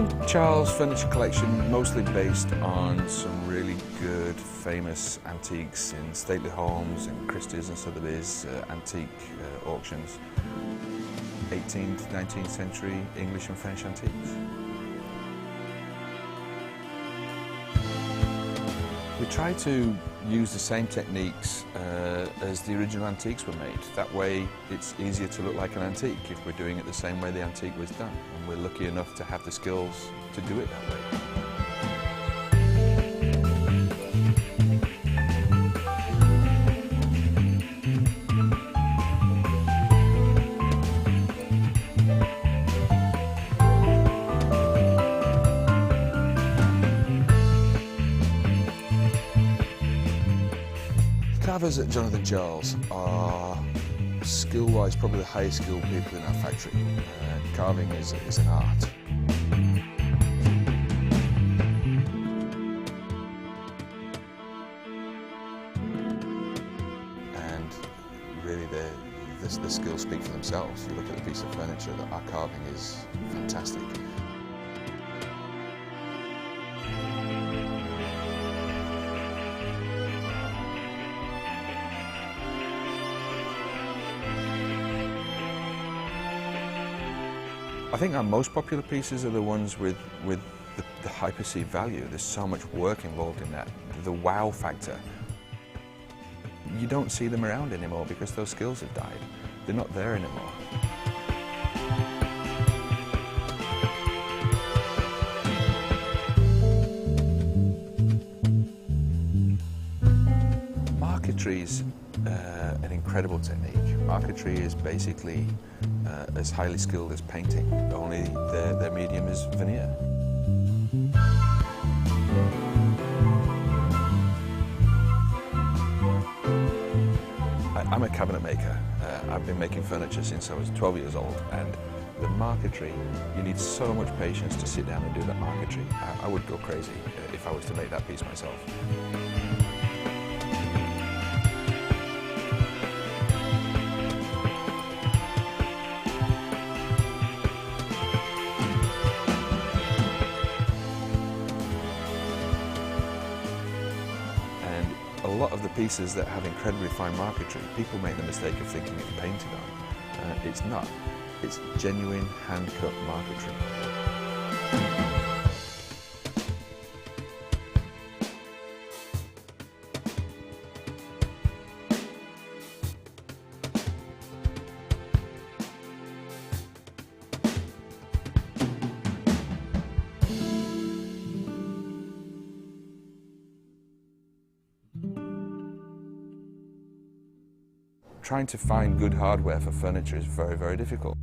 Jonathan Charles Furniture Collection, mostly based on some really good, famous antiques in stately homes and Christie's and Sotheby's antique auctions. 18th, 19th century English and French antiques. We try to use the same techniques as the original antiques were made. That way it's easier to look like an antique if we're doing it the same way the antique was done. And we're lucky enough to have the skills to do it that way. Carvers at Jonathan Charles are, skill-wise, probably the highest skilled people in our factory. Carving is an art. And really the skills speak for themselves. You look at a piece of furniture, that our carving is fantastic. I think our most popular pieces are the ones with the high perceived value. There's so much work involved in that. The wow factor. You don't see them around anymore because those skills have died. They're not there anymore. Marquetry is an incredible technique. Marquetry is basically as highly skilled as painting, only their medium is veneer. I'm a cabinet maker. I've been making furniture since I was 12 years old, and the marquetry, you need so much patience to sit down and do that marquetry. I would go crazy if I was to make that piece myself. A lot of the pieces that have incredibly fine marquetry, people make the mistake of thinking it's painted on. It's not. It's genuine hand-cut marquetry. Trying to find good hardware for furniture is very, very difficult.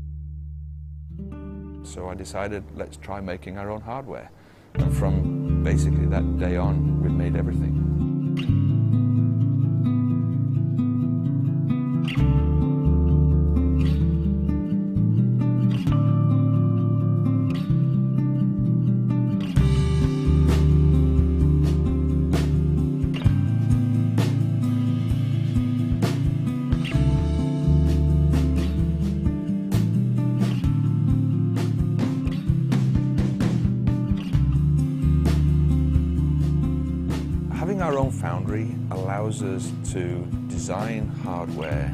So I decided, let's try making our own hardware. And from basically that day on, we've made everything. Having our own foundry allows us to design hardware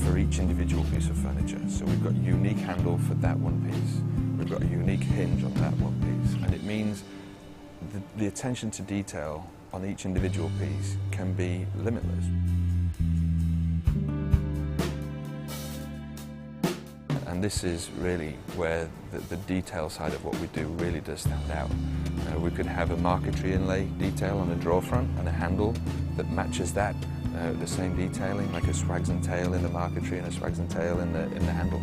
for each individual piece of furniture. So we've got a unique handle for that one piece. We've got a unique hinge on that one piece. And it means the attention to detail on each individual piece can be limitless. And this is really where the detail side of what we do really does stand out. We could have a marquetry inlay detail on a drawer front and a handle that matches that. The same detailing, like a swags and tail in the marquetry and a swags and tail in the handle.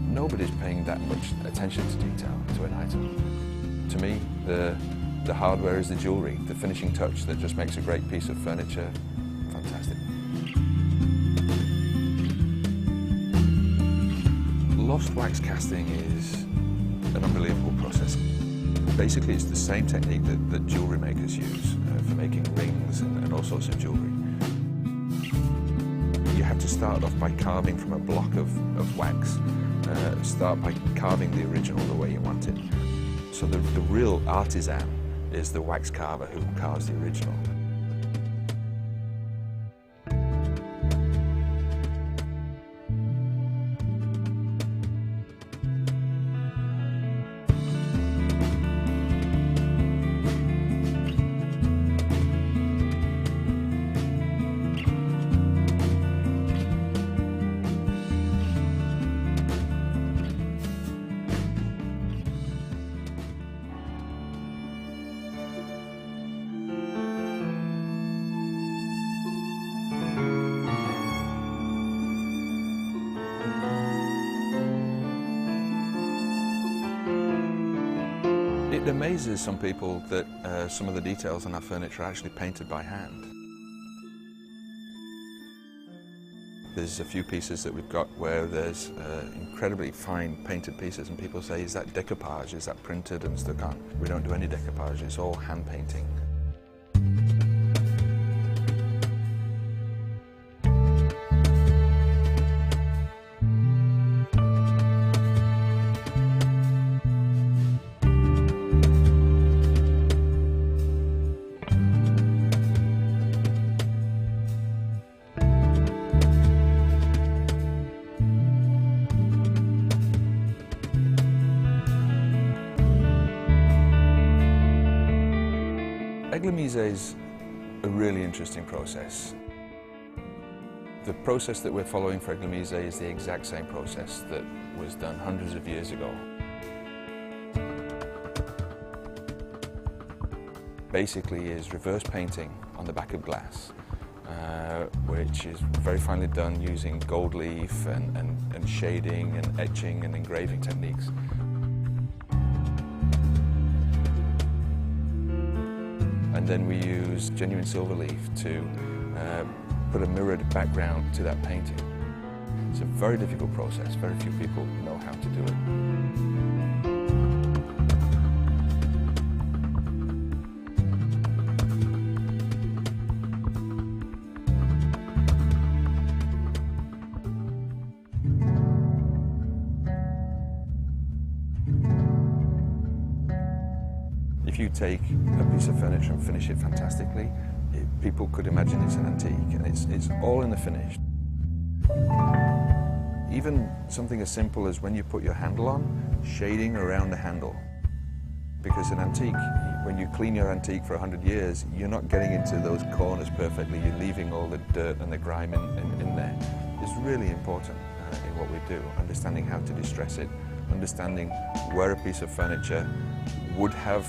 Nobody's paying that much attention to detail to an item. To me, the hardware is the jewellery, the finishing touch that just makes a great piece of furniture fantastic. Lost wax casting is an unbelievable process. Basically, it's the same technique that jewellery makers use for making rings and all sorts of jewellery. You have to start off by carving from a block of wax. Start by carving the original the way you want it. So the real artisan is the wax carver who carves the original. It amazes some people that some of the details on our furniture are actually painted by hand. There's a few pieces that we've got where there's incredibly fine painted pieces, and people say, is that decoupage, is that printed and stuck on? We don't do any decoupage, it's all hand painting. Eglamise is a really interesting process. The process that we're following for Eglamise is the exact same process that was done hundreds of years ago. Basically is reverse painting on the back of glass, which is very finely done using gold leaf and shading and etching and engraving techniques. And then we use genuine silver leaf to put a mirrored background to that painting. It's a very difficult process. Very few people know how to do it. If you take a piece of furniture and finish it fantastically, people could imagine it's an antique, and it's all in the finish. Even something as simple as when you put your handle on, shading around the handle. Because an antique, when you clean your antique for 100 years, you're not getting into those corners perfectly, you're leaving all the dirt and the grime in there. It's really important in what we do, understanding how to distress it, understanding where a piece of furniture would have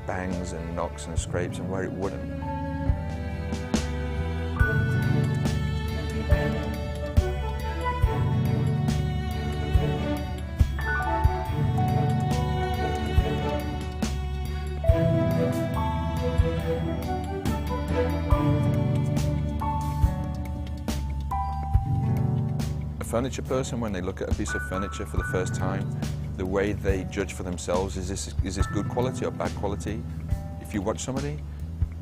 bangs and knocks and scrapes and where it wouldn't. A furniture person, when they look at a piece of furniture for the first time, the way they judge for themselves is this good quality or bad quality. If you watch somebody,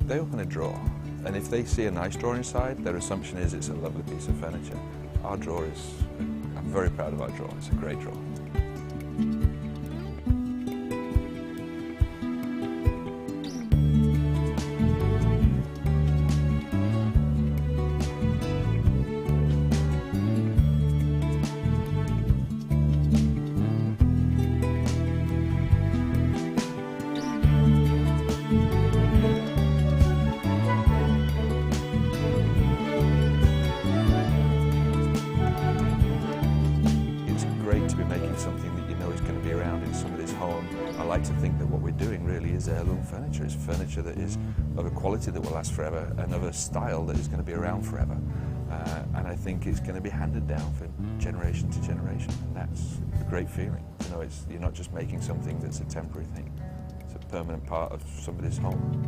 they open a drawer, and if they see a nice drawer inside, their assumption is it's a lovely piece of furniture. Our drawer is, I'm very proud of our drawer, it's a great drawer. Something that you know is going to be around in somebody's home. I like to think that what we're doing really is heirloom furniture. It's furniture that is of a quality that will last forever and of a style that is going to be around forever. And I think it's going to be handed down from generation to generation, and that's a great feeling. You know, you're not just making something that's a temporary thing. It's a permanent part of somebody's home.